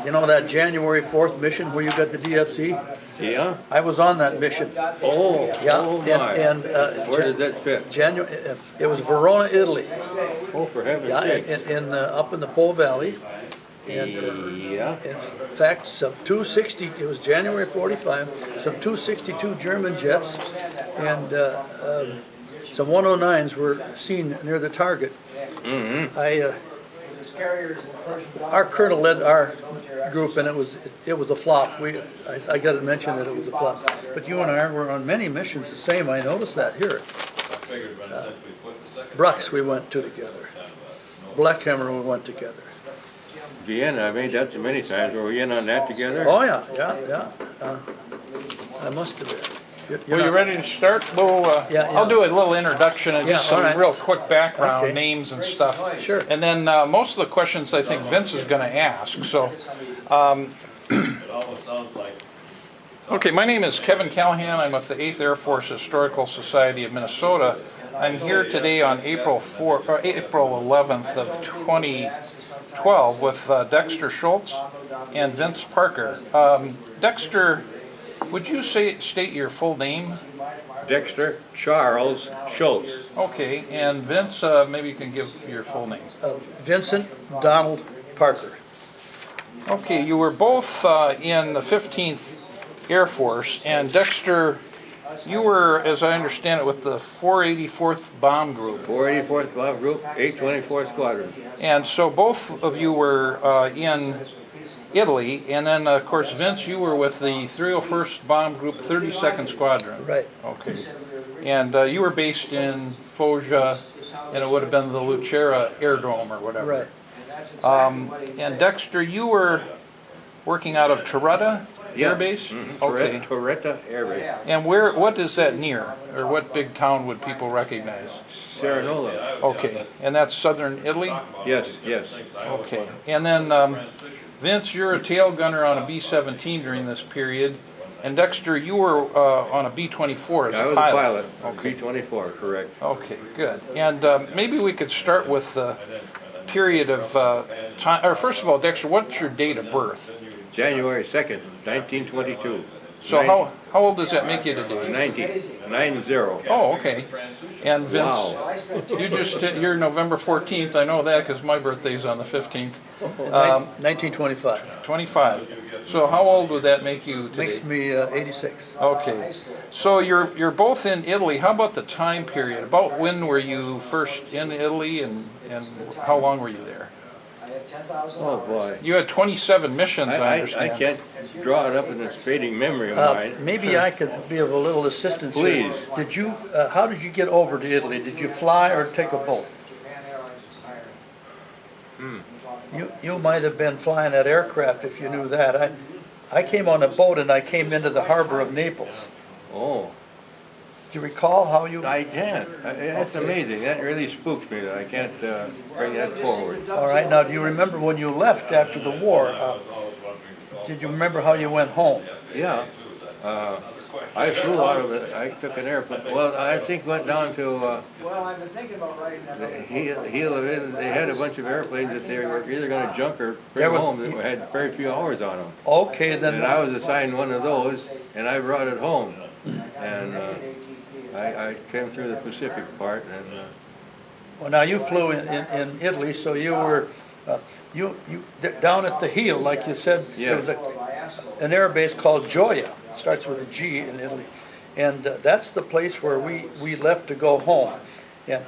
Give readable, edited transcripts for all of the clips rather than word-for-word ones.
You know that January 4th mission where you got the DFC? Yeah? I was on that mission. Oh, Yeah, oh my. Where did that fit? January, it was Verona, Italy. Oh, for heaven's Yeah, sake. up in the Po Valley. And Yeah. in fact, some 260, it was January 45, some 262 German jets and some 109s were seen near the target. Mm-hmm. Our colonel led our group, and it was a flop. I got to mention that it was a flop. But you and I were on many missions the same. I noticed that here. Brux we went to together. Blackhammer we went together. Vienna, I made that so many times. Were we in on that together? Oh yeah. I must have been. Well, you ready to start? Yeah. I'll do a little introduction and just all some right. real quick background, Okay. names and stuff. Sure. And then most of the questions I think Vince is going to ask. So, okay, my name is Kevin Callahan. I'm with the 8th Air Force Historical Society of Minnesota. I'm here today on April 11th of 2012 with Dexter Shultz and Vince Parker. Dexter, would you state your full name? Dexter Charles Shultz. Okay, and Vince, maybe you can give your full name. Vincent Donald Parker. Okay, you were both in the 15th Air Force, and Dexter, you were, as I understand it, with the 484th Bomb Group. 484th Bomb Group, 824th Squadron. And so both of you were in Italy, and then of course Vince, you were with the 301st Bomb Group, 32nd Squadron. Right. Okay. And you were based in Foggia, and it would have been the Lucera Airdrome or whatever. Right. And Dexter, you were working out of Toretta Air Base? Mm-hmm. Okay. Toretta Air Base. And what is that near? Or what big town would people recognize? Serranola. Okay. And that's southern Italy? Yes, yes. Okay. And then Vince, you're a tail gunner on a B-17 during this period. And Dexter, you were on a B-24 as I a was pilot. a pilot. Okay. B-24, correct. Okay, good. And maybe we could start with the period of time. Or first of all, Dexter, what's your date of birth? January 2nd, 1922. So how old does that make you today? 90. Oh, okay. And Vince, Wow. you're November 14th. I know that because my birthday's on the 15th. 1925. 25. So how old would that make you today? Makes me 86. Okay. So you're both in Italy. How about the time period? About when were you first in Italy, and how long were you there? Oh, boy. You had 27 missions, I understand. I can't draw it up in this fading memory of mine. Maybe I could be of a little assistance. Please. Did you? How did you get over to Italy? Did you fly or take a boat? You might have been flying that aircraft if you knew that. I came on a boat and I came into the harbor of Naples. Oh. Do you recall how you? I can't. That's amazing. That really spooks me that I can't bring that forward. All right. Now, do you remember when you left after the war? Did you remember how you went home? Yeah. I flew out of it. I took an airplane. Well, I think went down to the heel of it. They had a bunch of airplanes that they were either going to junk or bring home that had very few hours on them. Okay, then. And I was assigned one of those, and I brought it home. And I came through the Pacific part. And Well, now you flew in Italy, so you were down at the heel, like you said. Yes. There was an air base called Gioia. It starts with a G in Italy, and that's the place where we left to go home. And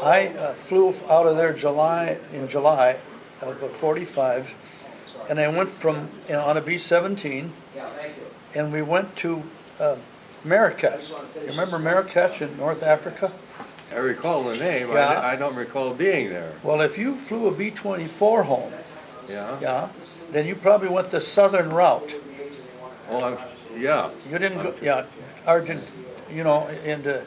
I flew out of there in July of '45, and I went on a B-17, and we went to Marrakech. You remember Marrakech in North Africa? I recall the name. Yeah. I don't recall being there. Well, if you flew a B-24 home, Yeah. then you probably went the southern route. Oh, yeah. You didn't go, into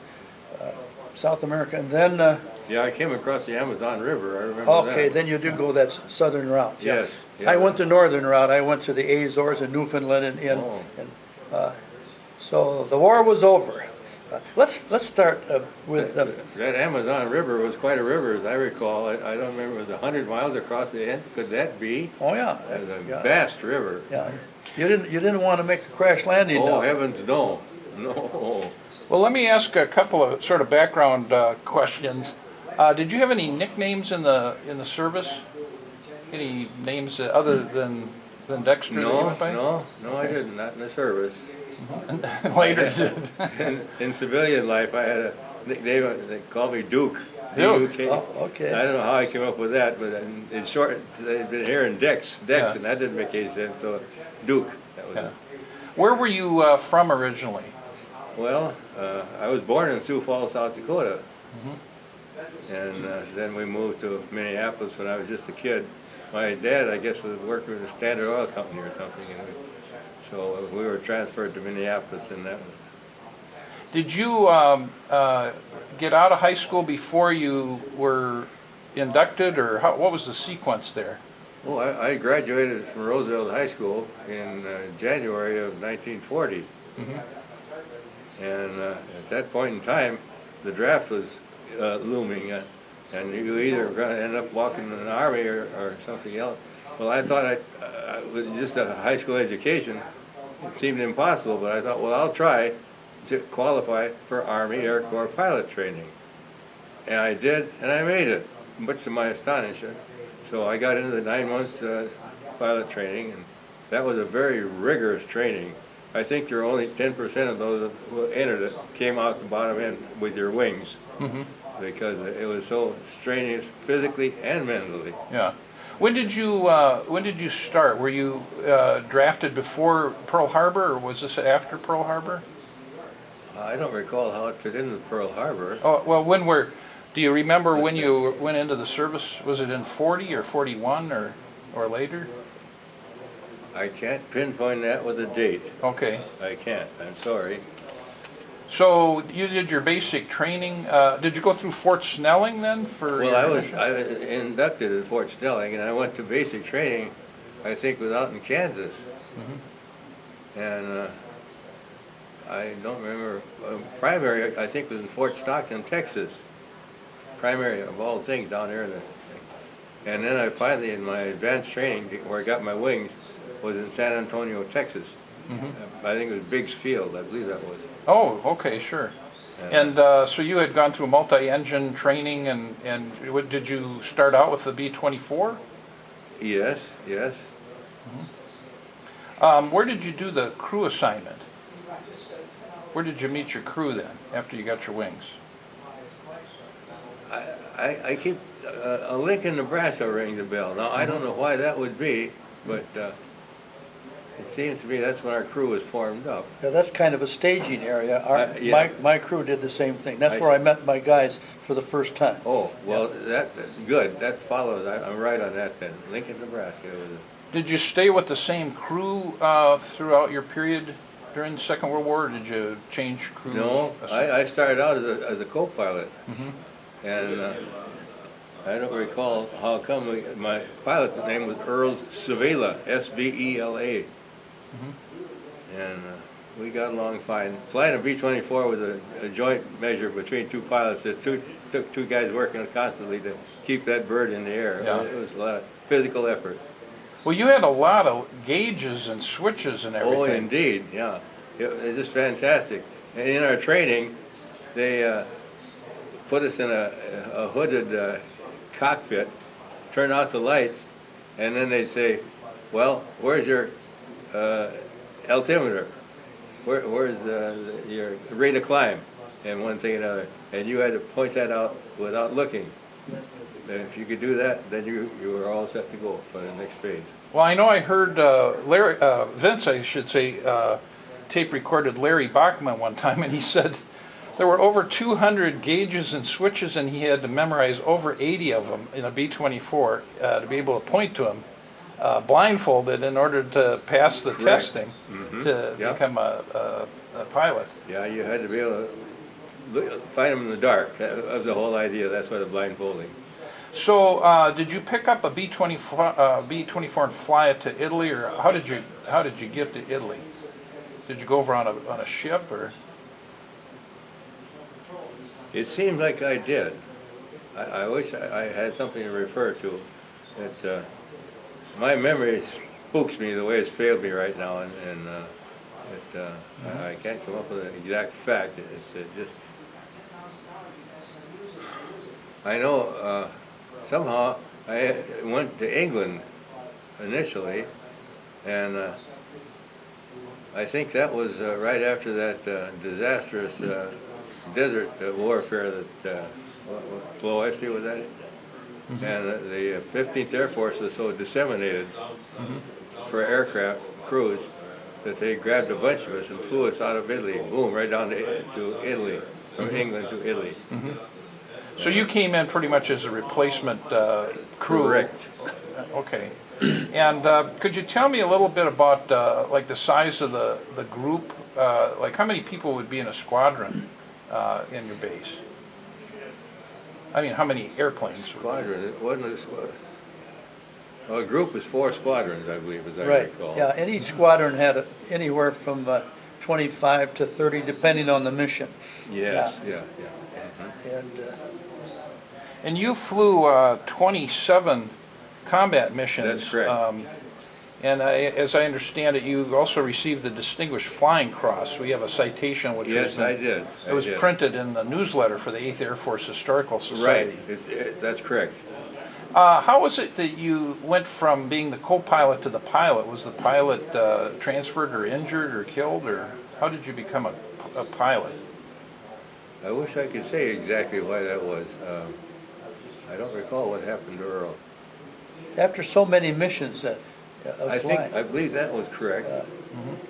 South America, and then. Yeah, I came across the Amazon River. I remember Okay, that. then you do go that southern route. Yes. Yeah. I went the northern route. I went to the Azores and Newfoundland, Oh. so the war was over. Let's start with, That Amazon River was quite a river, as I recall. I don't remember, it was 100 miles across the end. Could that be? oh yeah. It was a yeah, vast river. Yeah, you didn't want to make a crash landing Oh, down. heavens, no. No. Well, let me ask a couple of sort of background questions. Did you have any nicknames in the service? Any names other than Dexter that you No, went by? no, I didn't, not in the service. Later. In civilian life, I had a nickname, they called me Duke. Duke. D-U-K. Oh, okay. I don't know how I came up with that, but in short, they've been hearing Dex, Yeah. and that didn't make any sense, so Duke, that was Yeah. it. Where were you from originally? Well, I was born in Sioux Falls, South Dakota, and then we moved to Minneapolis when I was just a kid. My dad, I guess, was working with a Standard Oil Company or something, and so we were transferred to Minneapolis, and that was. Did you get out of high school before you were inducted, or what was the sequence there? Oh, I graduated from Roosevelt High School in January of 1940. And at that point in time, the draft was looming, and you either were going to end up walking in the Army or something else. Well, I thought with just a high school education, it seemed impossible, but I thought, well, I'll try to qualify for Army Air Corps pilot training. And I did, and I made it, much to my astonishment. So I got into the 9 months pilot training, and that was a very rigorous training. I think there were only 10% of those who entered it came out the bottom end with your wings, because it was so strenuous physically and mentally. Yeah. When did you start? Were you drafted before Pearl Harbor, or was this after Pearl Harbor? I don't recall how it fit into Pearl Harbor. Oh, well, do you remember when you went into the service? Was it in 40 or 41 or later? I can't pinpoint that with a date. Okay. I can't. I'm sorry. So you did your basic training. Did you go through Fort Snelling then for? Well, your I was initial- inducted at Fort Snelling, and I went to basic training. I think was out in Kansas, and I don't remember. Primary, I think, was in Fort Stockton, Texas. Primary of all things down there in the. And then I finally, in my advanced training, where I got my wings, was in San Antonio, Texas. I think it was Biggs Field. I believe that was. Oh, okay, sure. And so you had gone through multi-engine training, and did you start out with the B-24? Yes. Where did you do the crew assignment? Where did you meet your crew then, after you got your wings? I keep a Lincoln, Nebraska rings a bell. Now I don't know why that would be, but it seems to me that's when our crew was formed up. Yeah, that's kind of a staging area. Yeah. My crew did the same thing. That's where I met my guys for the first time. Oh, well, that's good. That follows. I'm right on that then. Lincoln, Nebraska was it. Did you stay with the same crew throughout your period during the Second World War, or did you change crews? No, I started out as a co-pilot, and I don't recall how come my pilot name was Earl Sevela, S-B-E-L-A. And we got along fine. Flying a B-24 was a joint measure between two pilots. It took two guys working constantly to keep that bird in the air. Yeah. It was a lot of physical effort. Well, you had a lot of gauges and switches and everything. Oh, indeed, yeah. It was fantastic. And in our training, they put us in a hooded cockpit, turn out the lights, and then they'd say, well, where's your altimeter? Where's your rate of climb? And one thing and another. And you had to point that out without looking. And if you could do that, then you were all set to go for the next phase. Well, I know I heard Vince, I should say, tape recorded Larry Bachman one time, and he said there were over 200 gauges and switches, and he had to memorize over 80 of them in a B-24 to be able to point to them blindfolded in order to pass the testing to become a pilot. Yeah, you had to be able to find them in the dark. That was the whole idea. That's why the blindfolding. So, did you pick up a B-24 and fly it to Italy, or how did you get to Italy? Did you go over on a ship, or? It seems like I did. I wish I had something to refer to. My memory spooks me the way it's failed me right now, and I can't come up with an exact fact. It just, I know somehow I went to England initially, and I think that was right after that disastrous desert warfare that Flo Wesley was at it. Mm-hmm. And the 15th Air Force was so disseminated for aircraft crews that they grabbed a bunch of us and flew us out of Italy, boom, right down to Italy, from England to Italy. So you came in pretty much as a replacement crew. Correct. Okay. And could you tell me a little bit about like the size of the group? Like how many people would be in a squadron in your base? I mean, how many airplanes? Squadron, it wasn't a squadron. Well, a group was 4 squadrons, I believe, as I recall. Yeah, and each squadron had anywhere from 25 to 30, depending on the mission. Yes, yeah. And you flew 27 combat missions. That's correct. And as I understand it, you also received the Distinguished Flying Cross. We have a citation which yes, I did. It was printed in the newsletter for the 8th Air Force Historical Society. Right, that's correct. How was it that you went from being the co-pilot to the pilot? Was the pilot transferred or injured or killed, or how did you become a pilot? I wish I could say exactly why that was. I don't recall what happened to Earl. after so many missions of flying. I believe that was correct.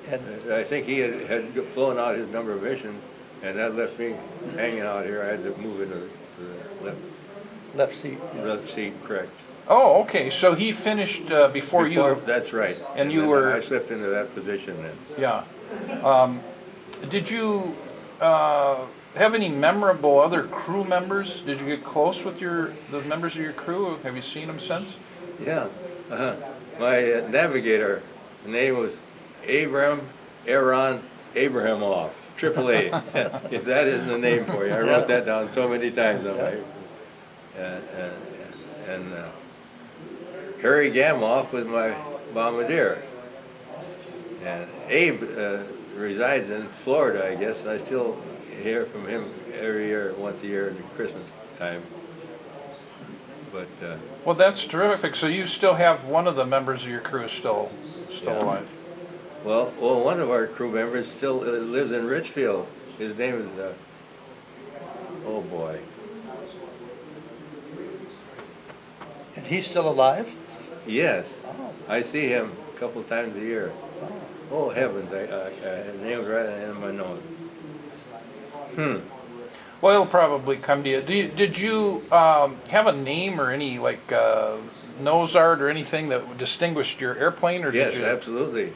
And I think he had flown out his number of missions, and that left me hanging out here. I had to move into the left seat. left seat, correct. Oh, okay, so he finished before you. That's right. And you were. I slipped into that position then. Yeah. Did you have any memorable other crew members? Did you get close with the members of your crew? Have you seen them since? Yeah. My navigator, the name was Aaron Abrahamoff, AAA. If that isn't a name for you, I wrote that down so many times on my. And Harry Gamoff was my bombardier. And Abe resides in Florida, I guess, and I still hear from him every year, once a year in the Christmas time. But well, that's terrific. So you still have one of the members of your crew still alive. Well, one of our crew members still lives in Richfield. His name is oh boy. And he's still alive? Yes. Oh. I see him a couple times a year. Oh heavens! His name's right on the end of my nose. Well, it'll probably come to you. Did you have a name or any like nose art or anything that distinguished your airplane, or Yes, did you? absolutely.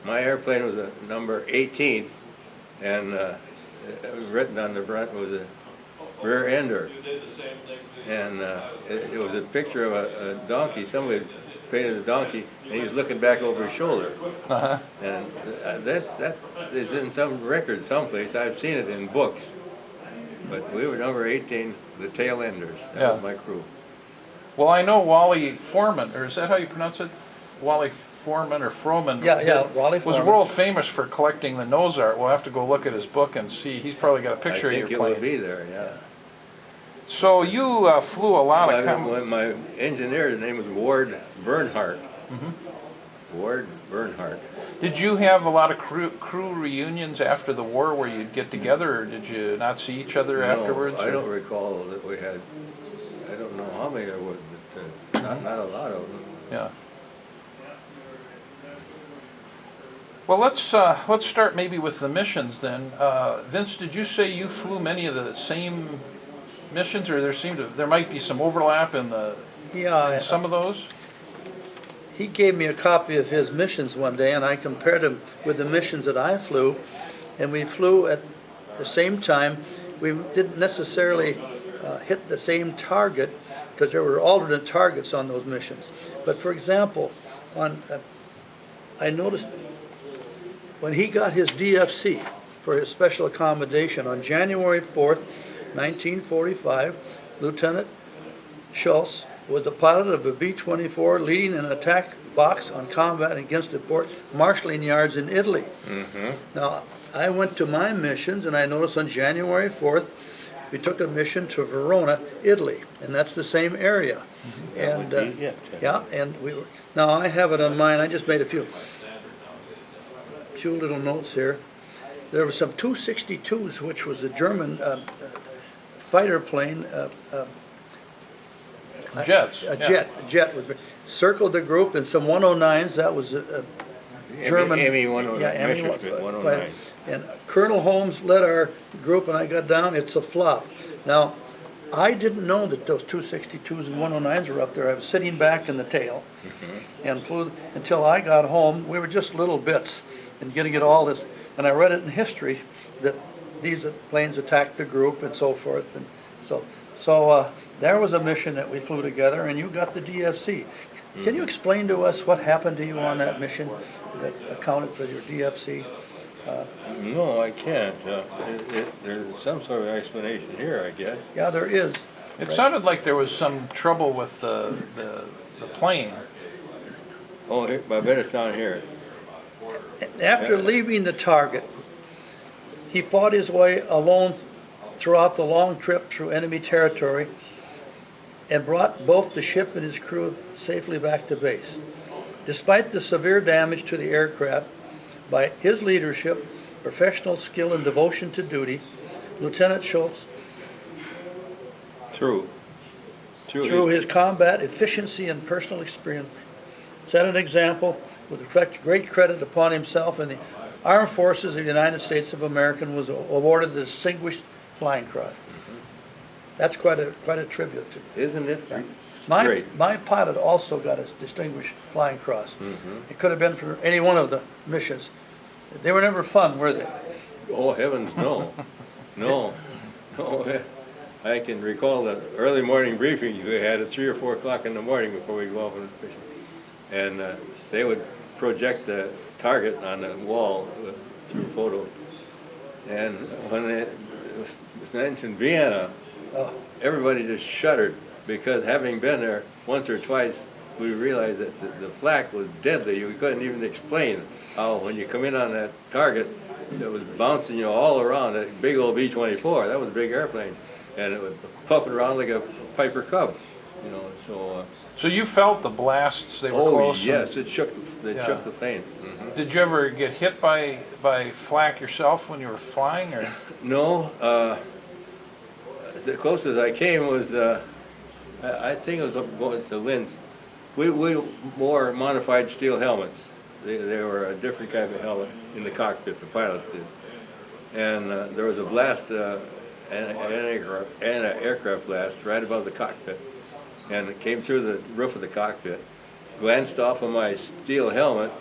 My airplane was a number 18, and written on the front was a rear ender. And it was a picture of a donkey. Somebody painted a donkey, and he was looking back over his shoulder. Uh-huh. And that is in some record someplace. I've seen it in books. But we were number 18, the tail enders. That was my crew. Well, I know Wally Foreman, or is that how you pronounce it? Wally Foreman or Froman? Yeah, Wally was Foreman. world famous for collecting the nose art. We'll have to go look at his book and see. He's probably got a picture of your plane. I think it will be there, yeah. So you flew a lot of. My engineer's name was Ward Bernhardt. Ward Bernhardt. Did you have a lot of crew reunions after the war where you'd get together, or did you not see each other afterwards? I don't recall that we had. I don't know how many there was, but not a lot of them. Yeah. Well, let's start maybe with the missions then. Vince, did you say you flew many of the same missions, or there might be some overlap in some of those? He gave me a copy of his missions one day, and I compared them with the missions that I flew, and we flew at the same time. We didn't necessarily hit the same target because there were alternate targets on those missions. But for example, I noticed when he got his DFC for his special accommodation on January 4th, 1945, Lieutenant Shultz was the pilot of a B-24 leading an attack box on combat against the port marshalling yards in Italy. Now, I went to my missions, and I noticed on January 4th, we took a mission to Verona, Italy, and that's the same area. And yeah, and we were. Now I have it on mine. I just made a few little notes here. There were some 262s, which was a German fighter plane. Jets. A jet was circled the group, and some 109s. That was a German. Amy 109. Yeah, Amy 109. And Colonel Holmes led our group, and I got down. It's a flop. Now, I didn't know that those 262s and 109s were up there. I was sitting back in the tail, and flew until I got home. We were just little bits, and getting it all this. And I read it in history that these planes attacked the group and so forth. And so there was a mission that we flew together, and you got the DFC. Can you explain to us what happened to you on that mission that accounted for your DFC? No, I can't. There's some sort of explanation here, I guess. Yeah, there is. It sounded like there was some trouble with the plane. Oh, here, I bet it's down here. After leaving the target, he fought his way alone throughout the long trip through enemy territory and brought both the ship and his crew safely back to base. Despite the severe damage to the aircraft, by his leadership, professional skill, and devotion to duty, Lieutenant Shultz, through his combat efficiency and personal experience, set an example with great credit upon himself, and the Armed Forces of the United States of America was awarded the Distinguished Flying Cross. That's quite a tribute to him. Isn't it? Great. My pilot also got a Distinguished Flying Cross. It could have been for any one of the missions. They were never fun, were they? Oh, heavens, no. No. I can recall the early morning briefing we had at 3 or 4 o'clock in the morning before we go off on fishing. And they would project the target on the wall through photo. And when it was mentioned Vienna, everybody just shuddered, because having been there once or twice, we realized that the flak was deadly. We couldn't even explain how, when you come in on that target, it was bouncing all around. That big old B-24, that was a big airplane, and it was puffing around like a Piper Cub, So you felt the blasts? They were close. Oh yes, it shook. Shook the plane. Did you ever get hit by flak yourself when you were flying, or? No. The closest I came was, I think it was going to Linz. We wore modified steel helmets. They were a different kind of helmet in the cockpit, the pilot did. And there was a blast, an aircraft blast right above the cockpit. And it came through the roof of the cockpit, glanced off of my steel helmet,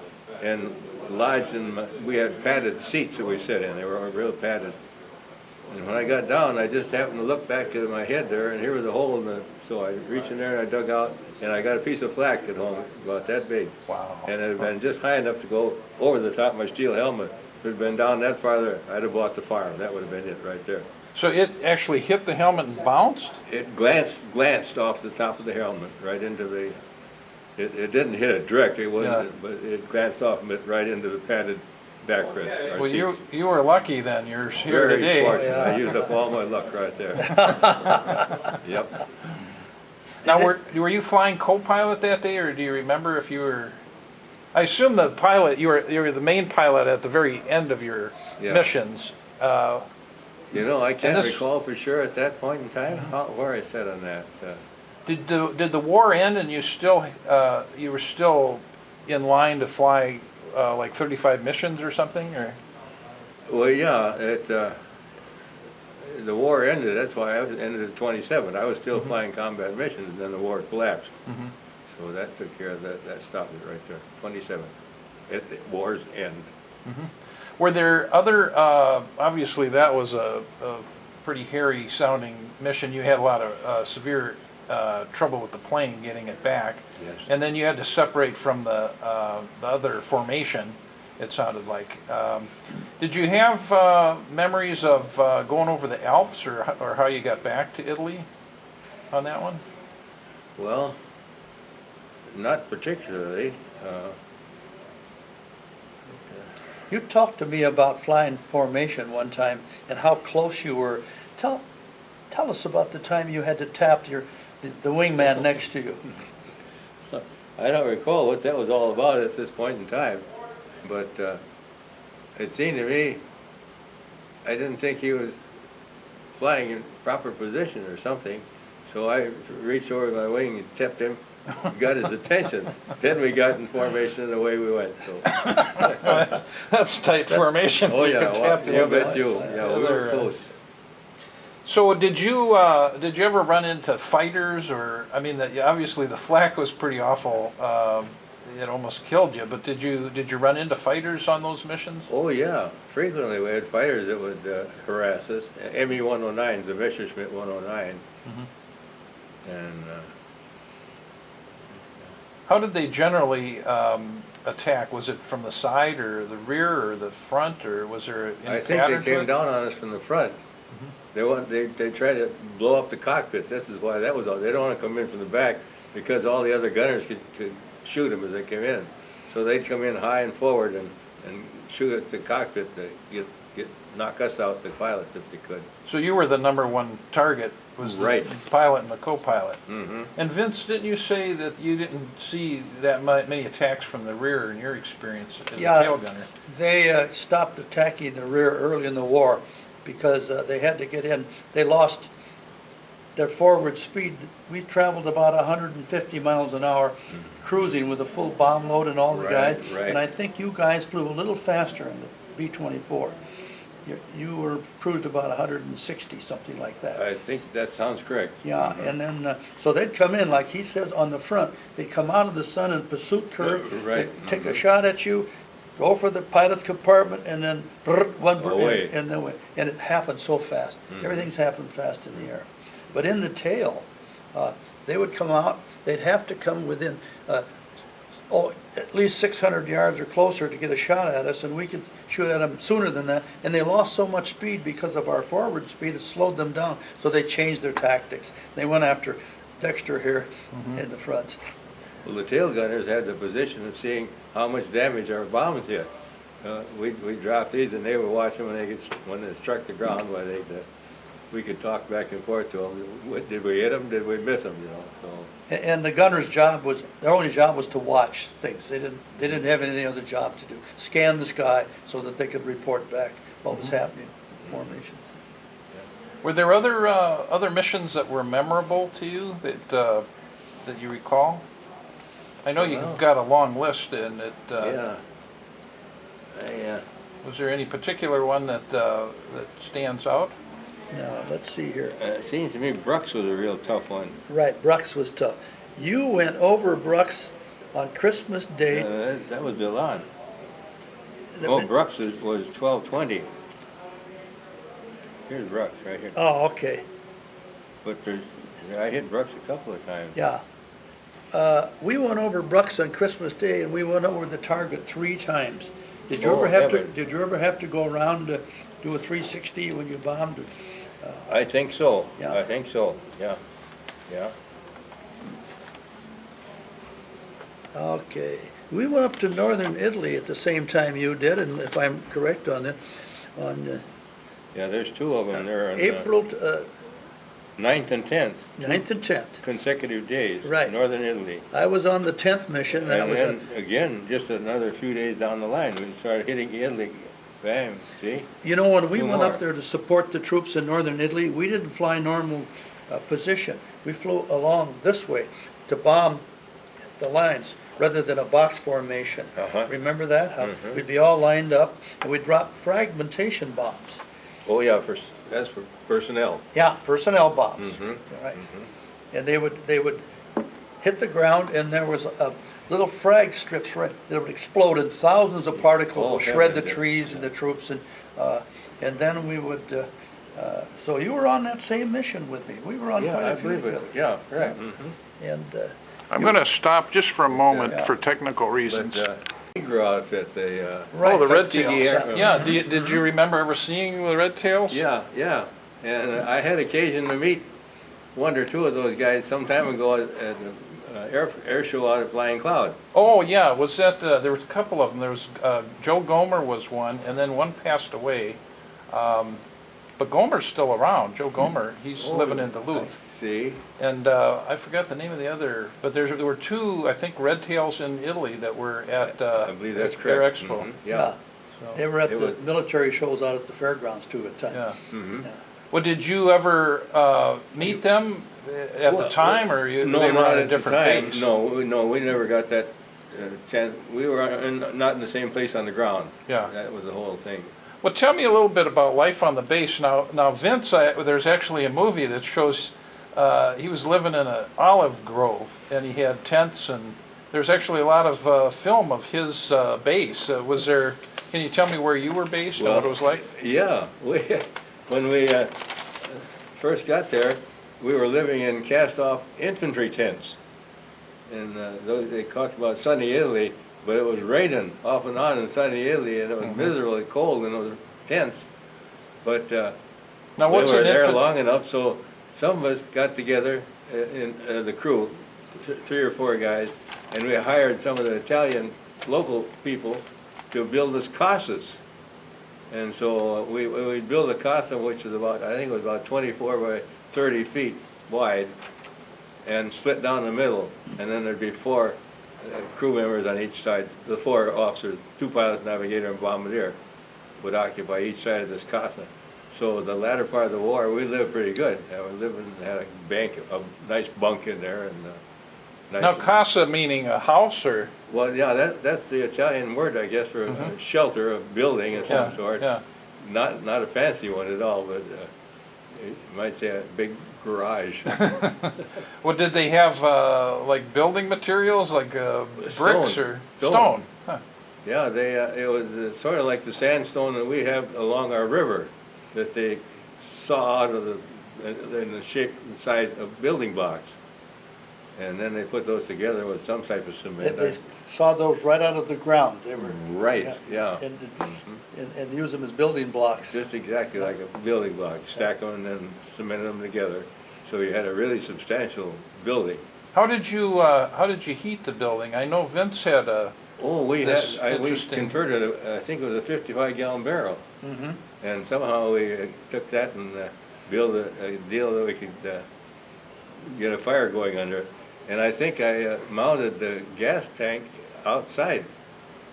and lodged in we had padded seats that we sat in. They were real padded. And when I got down, I just happened to look back at my head there, and here was a hole in so I reached in there and I dug out, and I got a piece of flak at home, about that big. Wow. And it had been just high enough to go over the top of my steel helmet. If it had been down that farther, I'd have bought the farm. That would have been it right there. So it actually hit the helmet and bounced? It glanced off the top of the helmet, right into the, it didn't hit it direct, it wasn't, but it glanced off of it right into the padded backrest. Well, you were lucky then. You're here Very today. fortunate. I used up all my luck right there. Yep. Now, were you flying co-pilot that day, or do you remember if you were? I assume the pilot. You were the main pilot at the very end of your missions. I can't recall for sure at that point in time where I sat on that. Did the war end and you were still in line to fly like 35 missions or something, or? Well, yeah. The war ended. That's why I ended at 27. I was still flying combat missions, and then the war collapsed. So that took care of that. That stopped it right there. 27. At the war's end. Were there other? Obviously, that was a pretty hairy sounding mission. You had a lot of severe trouble with the plane getting it back. Yes. And then you had to separate from the other formation. it sounded like. Did you have memories of going over the Alps, or how you got back to Italy on that one? Well, not particularly. You talked to me about flying formation one time and how close you were. Tell us about the time you had to tap the wingman next to you. I don't recall what that was all about at this point in time, but it seemed to me, I didn't think he was flying in proper position or something, so I reached over my wing and tapped him, got his attention. Then we got in formation and away we went. So. That's tight formation. Oh You yeah, could tap the well, other- bet you. Yeah, we were close. So did you ever run into fighters, or I mean, obviously the flak was pretty awful. It almost killed you. But did you run into fighters on those missions? Oh yeah, frequently we had fighters that would harass us. ME-109, the Messerschmitt 109, and. How did they generally attack? Was it from the side, or the rear, or the front, or was there any I think pattern they to came it? down on us from the front. They tried to blow up the cockpit. This is why that was all. They don't want to come in from the back because all the other gunners could shoot them as they came in. So they'd come in high and forward and shoot at the cockpit to knock us out, the pilots, if they could. So you were the #1 target, was the Right. pilot and the co-pilot. Mm-hmm. And Vince, didn't you say that you didn't see that many attacks from the rear in your experience as a tail gunner? They stopped attacking the rear early in the war because they had to get in. They lost their forward speed. We traveled about 150 miles an hour cruising with a full bomb load and all the guys. Right. And I think you guys flew a little faster in the B-24. You were cruised about 160, something like that. I think that sounds correct. Yeah, and then, so they'd come in, like he says, on the front. They'd come out of the sun in pursuit curve. Right. They'd take a shot at you, go for the pilot compartment, and then Away. and then away. And it happened so fast. Everything's happened fast in the air. But in the tail, they would come out, they'd have to come within, at least 600 yards or closer to get a shot at us, and we could shoot at them sooner than that. And they lost so much speed because of our forward speed, it slowed them down. So they changed their tactics. They went after Dexter here in the front. Well, the tail gunners had the position of seeing how much damage our bombs did. We dropped these, and they were watching when they struck the ground. We could talk back and forth to them. Did we hit them? Did we miss them? You know. So. And the gunner's their only job was to watch things. They didn't have any other job to do. Scan the sky so that they could report back what was happening in formations. Were there other missions that were memorable to you that you recall? I know you've got a long list, and was there any particular one that stands out? Now, let's see here. It seems to me Brooks was a real tough one. Right, Brooks was tough. You went over Brooks on Christmas Day. That was Milan. Brooks was 1220. Here's Brooks right here. Oh, okay. But I hit Brooks a couple of times. Yeah. We went over Brooks on Christmas Day, and we went over the target 3 times. Did you ever have to go around to do a 360 when you bombed? I think so. Yeah. I think so. Yeah. Yeah. Okay. We went up to northern Italy at the same time you did, and if I'm correct on that, on Yeah, there's 2 of them there on April 9th and 10th. 9th and 10th. Consecutive days. Right. Northern Italy. I was on the 10th mission. And then again, just another few days down the line, we started hitting Italy. Bam, see? You know, when we 2 went more. up there to support the troops in northern Italy, we didn't fly normal position. We flew along this way to bomb the lines rather than a box formation. Remember that? How we'd be all lined up, and we'd drop fragmentation bombs. Oh yeah, that's for personnel. Yeah, personnel bombs. Right. And they would hit the ground, and there was a little frag strips that would explode, and thousands of particles would shred the trees and the troops, and then we would. So you were on that same mission with me. We were on quite a few together. Yeah, right. And I'm going to stop just for a moment for technical reasons. But Negro outfit, the, Oh, the red Tuskegee tails. Air- Yeah, did you remember ever seeing the red tails? Yeah, yeah. And I had occasion to meet one or two of those guys some time ago at the air show out at Flying Cloud. Oh, yeah, was that, there was a couple of them. There was, Joe Gomer was one, and then one passed away. But Gomer's still around. Joe Gomer, he's living in Duluth. See? And I forgot the name of the other, but there were two, I think, red tails in Italy that were at I believe that's Air correct. Expo. Mhm, yeah. So, They were at It the was- military shows out at the fairgrounds too at times. yeah. Mhm. Yeah. Well, did you ever meet them at the Well, time, or they No, were not on a at the different time. base? No, we never got that chance. We were not in the same place on the ground. Yeah. That was the whole thing. Well, tell me a little bit about life on the base. Now Vince, there's actually a movie that shows he was living in an olive grove, and he had tents, and there's actually a lot of film of his base. Can you tell me where you were based and what it was like? Yeah, when we first got there, we were living in cast-off infantry tents. And they talked about sunny Italy, but it was raining off and on in sunny Italy, and it was miserably cold in those tents. But Now, we what's were an there infant? long enough, so some of us got together in the crew, 3 or 4 guys, and we hired some of the Italian local people to build us casas. And so we built a casa which was about, I think it was about 24 by 30 feet wide, and split down the middle. And then there'd be 4 crew members on each side. The 4 officers, 2 pilots, navigator, and bombardier, would occupy each side of this casa. So the latter part of the war, we lived pretty good. We had a nice bunk in there, and nice. Now, casa meaning a house, or? Well, yeah, that's the Italian word, I guess, for a shelter, a building of some sort. Yeah. Not a fancy one at all, but you might say a big garage. Well, did they have like building materials, like bricks or stone? Huh. Yeah, it was sort of like the sandstone that we have along our river that they saw out of in the shape and size of building blocks. And then they put those together with some type of cement. They saw those right out of the ground. They were. Right, yeah. And use them as building blocks. Just exactly like a building block. Stack them and then cement them together. So you had a really substantial building. How did you heat the building? I know Vince had a. Oh, we interesting. converted, I think it was a 55-gallon barrel. Mm-hmm. And somehow we took that and built a deal that we could get a fire going under it. And I think I mounted the gas tank outside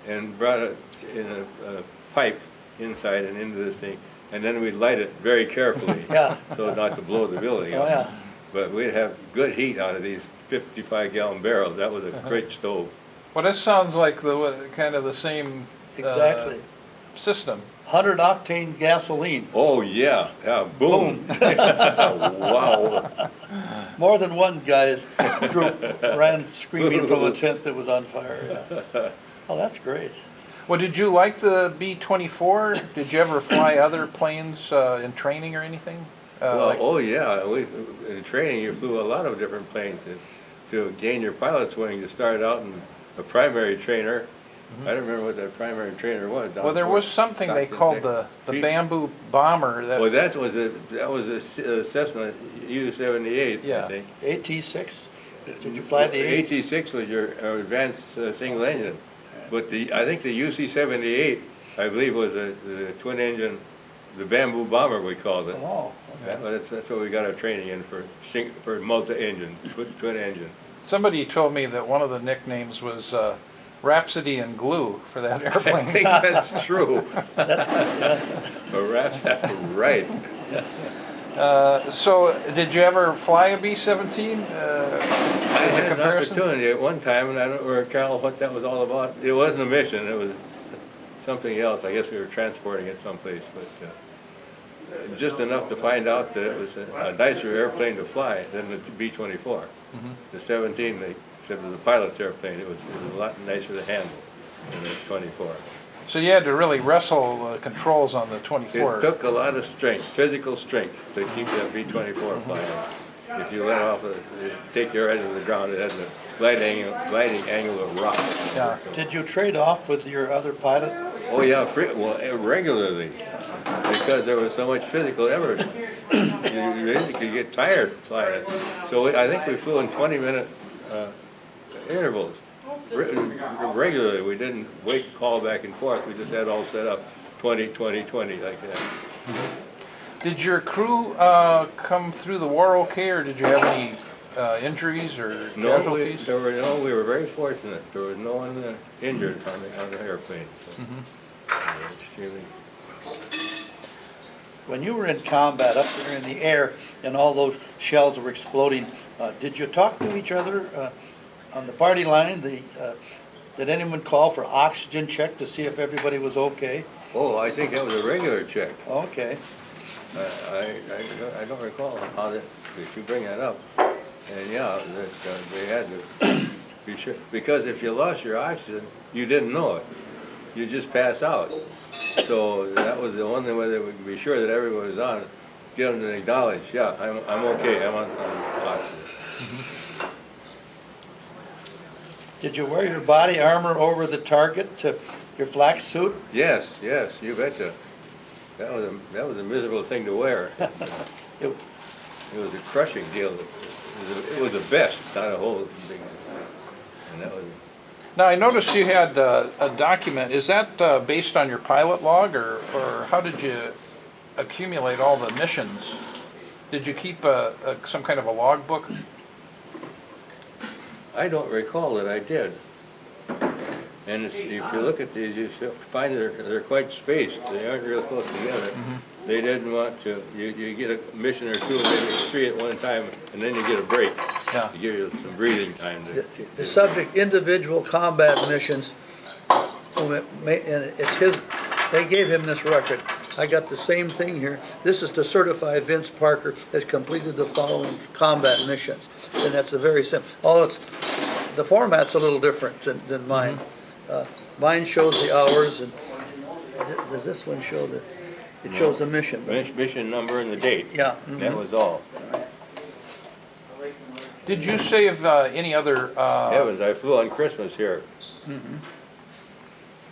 and brought it in a pipe inside and into this thing. And then we'd light it very carefully Yeah. so not to blow the building Oh, up. yeah. But we'd have good heat out of these 55-gallon barrels. That was a great stove. Well, this sounds like kind of the same Exactly. system. 100 octane gasoline. Oh, yeah, yeah, boom. Wow. More than one guy's group ran screaming from a tent that was on fire. Yeah. Oh, that's great. Well, did you like the B-24? Did you ever fly other planes in training or anything? Well, oh yeah, in training you flew a lot of different planes. To gain your pilot's wing, you started out in a primary trainer. I don't remember what that primary trainer was. Well, there was something they called the bamboo bomber. Well, that was a Cessna U-78, Yeah. I think. AT-6? Did you fly the AT? AT-6 was your advanced single engine. But I think the UC-78, I believe, was the twin engine, the bamboo bomber we called it. Oh, okay. That's what we got our training in for multi-engine, twin engine. Somebody told me that one of the nicknames was Rhapsody and Glue for that I airplane. think that's true. That's good, yeah. Right. So, did you ever fly a B-17? I As a had an comparison? opportunity at one time, and I don't recall what that was all about. It wasn't a mission, it was something else. I guess we were transporting it someplace, but just enough to find out that it was a nicer airplane to fly than the B-24. The 17, they said, was a pilot's airplane. It was a lot nicer to handle than the 24. So you had to really wrestle the controls on the 24. It took a lot of strength, physical strength, to keep that B-24 flying. If you let off, take your head to the ground, it had to gliding angle of rock. Yeah. Did you trade off with your other pilot? Oh yeah, regularly, because there was so much physical effort. You really could get tired flying it. So I think we flew in 20-minute intervals. Regularly, we didn't wait and call back and forth. We just had all set up 20, 20, 20 like that. Did your crew come through the war okay, or did you have any injuries or casualties? We were very fortunate. There was no one injured on the airplane. So extremely. When you were in combat up there in the air and all those shells were exploding, did you talk to each other on the party line? Did anyone call for oxygen check to see if everybody was okay? Oh, I think that was a regular check. Okay. I don't recall how that, if you bring that up. And yeah, they had to be sure, because if you lost your oxygen, you didn't know it. You just pass out. So that was the one thing where they would be sure that everyone was on it. Get them to acknowledge, yeah, I'm okay, I'm on oxygen. Did you wear your body armor over the target to your flak suit? Yes, you betcha. That was a miserable thing to wear. It was a crushing deal. It was a vest, not a whole big. And that was. Now I noticed you had a document. Is that based on your pilot log, or how did you accumulate all the missions? Did you keep some kind of a log book? I don't recall that I did. And if you look at these, you find they're quite spaced. They aren't real close together. Mm-hmm. They didn't want to. You get a mission or two, maybe 3 at one time, and then you get a break. Yeah. To give you some breathing time. The subject, individual combat missions, and it's his. They gave him this record. I got the same thing here. This is to certify Vince Parker has completed the following combat missions, and that's a very simple. Although the format's a little different than mine. Mine shows the hours, and does this one show the? It shows the mission. Mission number and the date. Yeah. Mm-hmm. That was all. Did you save any other? Heavens, I flew on Christmas here. Mm-hmm.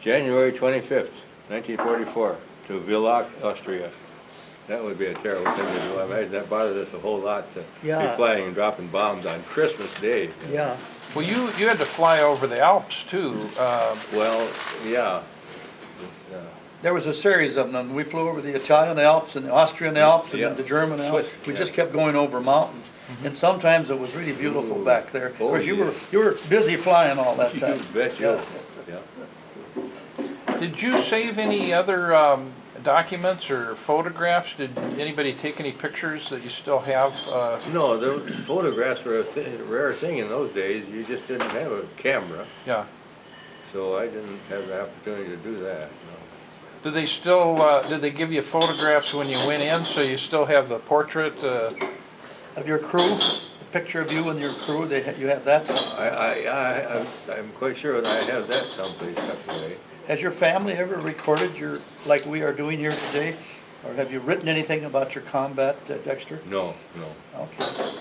January 25th, 1944, to Villach, Austria. That would be a terrible thing to do. I imagine that bothered us a whole lot to be flying and dropping bombs on Christmas Day. Yeah. Well, you had to fly over the Alps too. Well, yeah. There was a series of them. We flew over the Italian Alps and the Austrian Alps and then the German Alps. We just kept going over mountains, and sometimes it was really beautiful back there. Of course, you were busy flying all that time. You bet you. Did you save any other documents or photographs? Did anybody take any pictures that you still have? No, the photographs were a rare thing in those days. You just didn't have a camera. Yeah. So I didn't have the opportunity to do that. No. Do they still? Did they give you photographs when you went in? So you still have the portrait of your crew, a picture of you and your crew. You have that. I'm quite sure that I have that someplace tucked away. Has your family ever recorded like we are doing here today, or have you written anything about your combat, Dexter? No. Okay.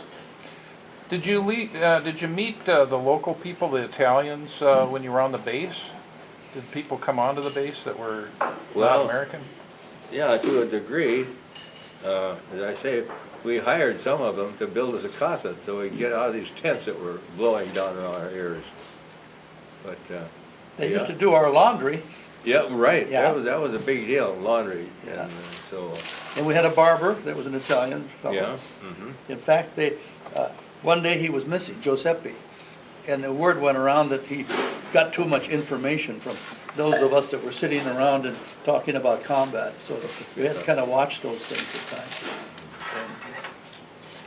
Did you meet the local people, the Italians, when you were on the base? Did people come onto the base that were not American? Yeah, to a degree. As I say, we hired some of them to build us a casa so we could get out of these tents that were blowing down around our ears. But they used to do our laundry. Yeah, right. Yeah. That was a big deal, laundry. Yeah. And and we had a barber that was an Italian fellow. Yeah. Mm-hmm. In fact, one day he was missing, Giuseppe, and the word went around that he got too much information from those of us that were sitting around and talking about combat. So we had to kind of watch those things at times.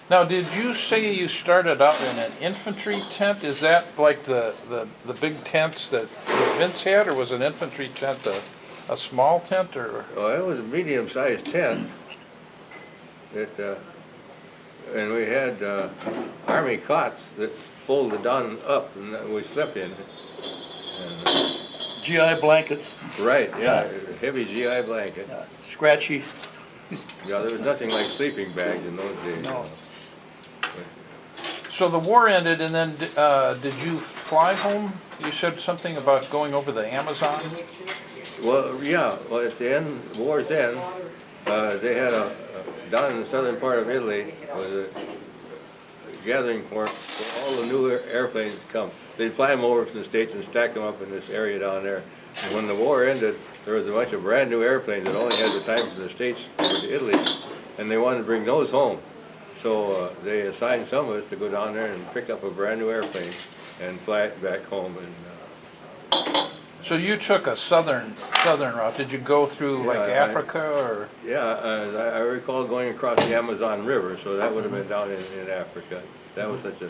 Now, did you say you started out in an infantry tent? Is that like the big tents that Vince had, or was an infantry tent a small tent, or? Oh, it was a medium-sized tent. And we had army cots that folded down up, and we slept in. And, GI blankets. Right, yeah, heavy GI blanket. Scratchy. Yeah, there was nothing like sleeping bags in those days. No. So the war ended, and then did you fly home? You said something about going over the Amazon? Well, yeah, well, at the end, war's end, they had down in the southern part of Italy, was a gathering point for all the new airplanes to come. They'd fly them over from the States and stack them up in this area down there. And when the war ended, there was a bunch of brand new airplanes that only had the time from the States over to Italy, and they wanted to bring those home. So they assigned some of us to go down there and pick up a brand new airplane and fly it back home. And So you took a southern route. Did you go through like Africa or? yeah, I recall going across the Amazon River, so that would have been down in Africa. That was such a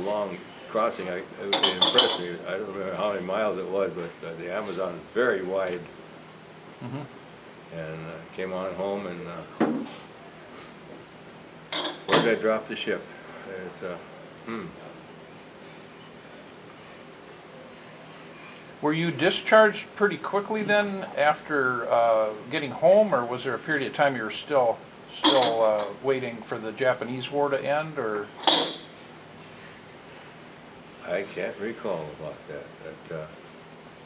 long crossing. It impressed me. I don't remember how many miles it was, but the Amazon is very wide. And came on home, and where did I drop the ship? It's, Were you discharged pretty quickly then after getting home, or was there a period of time you were still waiting for the Japanese war to end, or? I can't recall about that. But,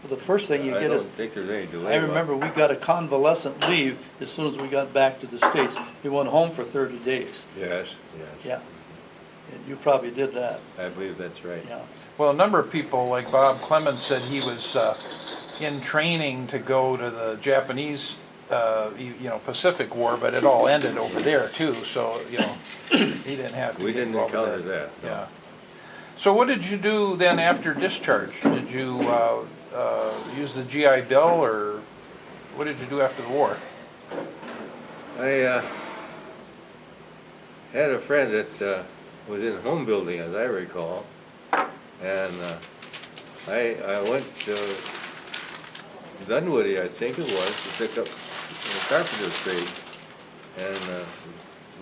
Well, the first thing you I get don't is, think there's any delay. I remember we got a convalescent leave as soon as we got back to the States. We went home for 30 days. Yes, yes. Yeah. And you probably did that. I believe that's right. Yeah. Well, a number of people, like Bob Clemens, said he was in training to go to the Japanese, Pacific War, but it all ended over there too. So he didn't have to. We get didn't involved with encounter that. No. Yeah. So what did you do then after discharge? Did you use the GI Bill, or what did you do after the war? I had a friend that was in home building, as I recall, and I went to Dunwoody, I think it was, to pick up a carpenter's trade and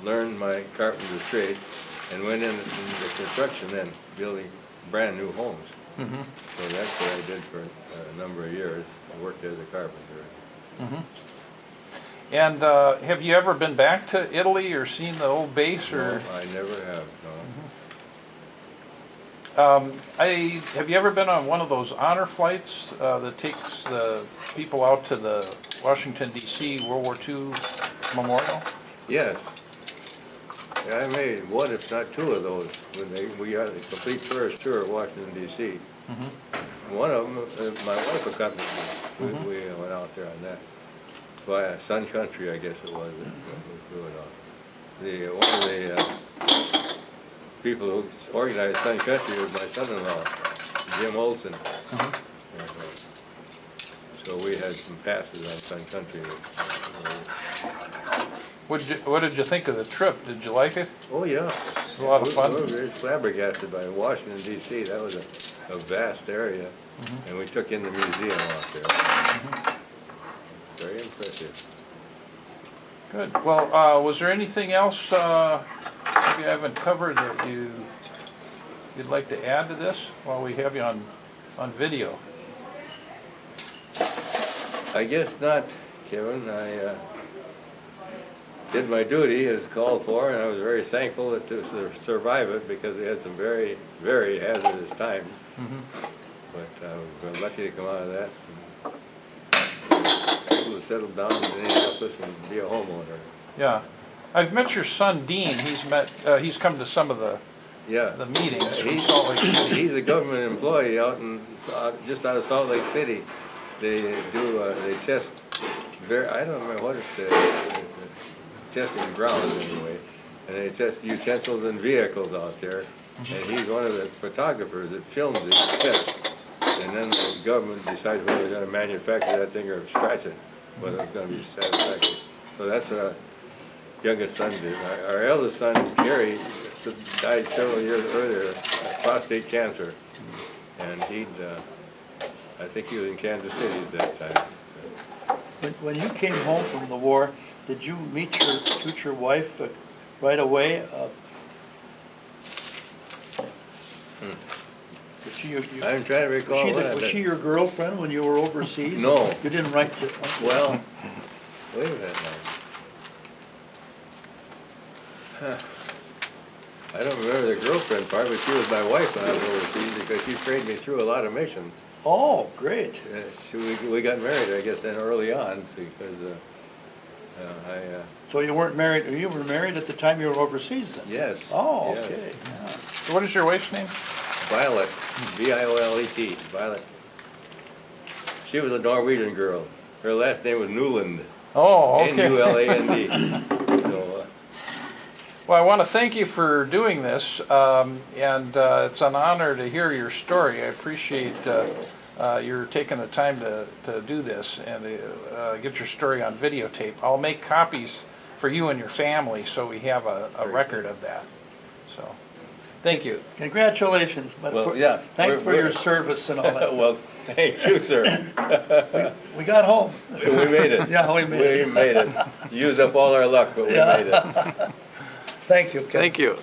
learn my carpenter's trade, and went into construction then, building brand new homes. So that's what I did for a number of years. I worked as a carpenter. And have you ever been back to Italy or seen the old base? Or No, I never have, no. have you ever been on one of those honor flights that takes the people out to the Washington D.C. World War II Memorial? Yes. Yeah, I made one, if not two of those, when we had a complete tourist tour of Washington, D.C. One of them, my wife accompanied me. We went out there on that. By Sun Country, I guess it was, that we flew it on. One of the people who organized Sun Country was my son-in-law, Jim Olson. So we had some passes on Sun Country. What did you think of the trip? Did you like it? Oh, yeah. It was a lot of fun. We were very flabbergasted by Washington, D.C. That was a vast area, and we took in the museum out there. Very impressive. Good. Well, was there anything else maybe I haven't covered that you'd like to add to this while we have you on video? I guess not, Kevin. I did my duty as called for, and I was very thankful to survive it because we had some very, very hazardous times. But I was lucky to come out of that. Able to settle down in Indianapolis and be a homeowner. Yeah. I've met your son, Dean. He's come to some of the meetings from Salt Lake City. He's a government employee just out of Salt Lake City. They test I don't remember what it's testing grounds anyway, and they test utensils and vehicles out there. And he's one of the photographers that films these tests. And then the government decides whether they're going to manufacture that thing or scratch it, whether it's going to be satisfactory. So that's what our youngest son did. Our eldest son, Gary, died several years earlier of prostate cancer. And I think he was in Kansas City at that time. When you came home from the war, did you meet your future wife right away? I'm trying to recall was she your girlfriend when you were overseas? No. You didn't write to... Well, wait a minute now. I don't remember the girlfriend part, but she was my wife when I was overseas because she trained me through a lot of missions. Oh, great. We got married, I guess, then early on because So you weren't married, you were married at the time you were overseas then? yes. Oh, yes. okay. Yeah. So what is your wife's name? Violet, Violet, Violet. She was a Norwegian girl. Her last name was Newland. Oh, okay. N-U-L-A-N-D. So, Well, I want to thank you for doing this, and it's an honor to hear your story. I appreciate your taking the time to do this and get your story on videotape. I'll make copies for you and your family so we have a record of that. So, thank you. Congratulations. But well, yeah. Thanks for your service and all that stuff. Well, thank you, sir. We got home. We made it. Yeah, we made it. We made it. Used up all our luck, but we Yeah. made it. Thank you, Ken. Thank you.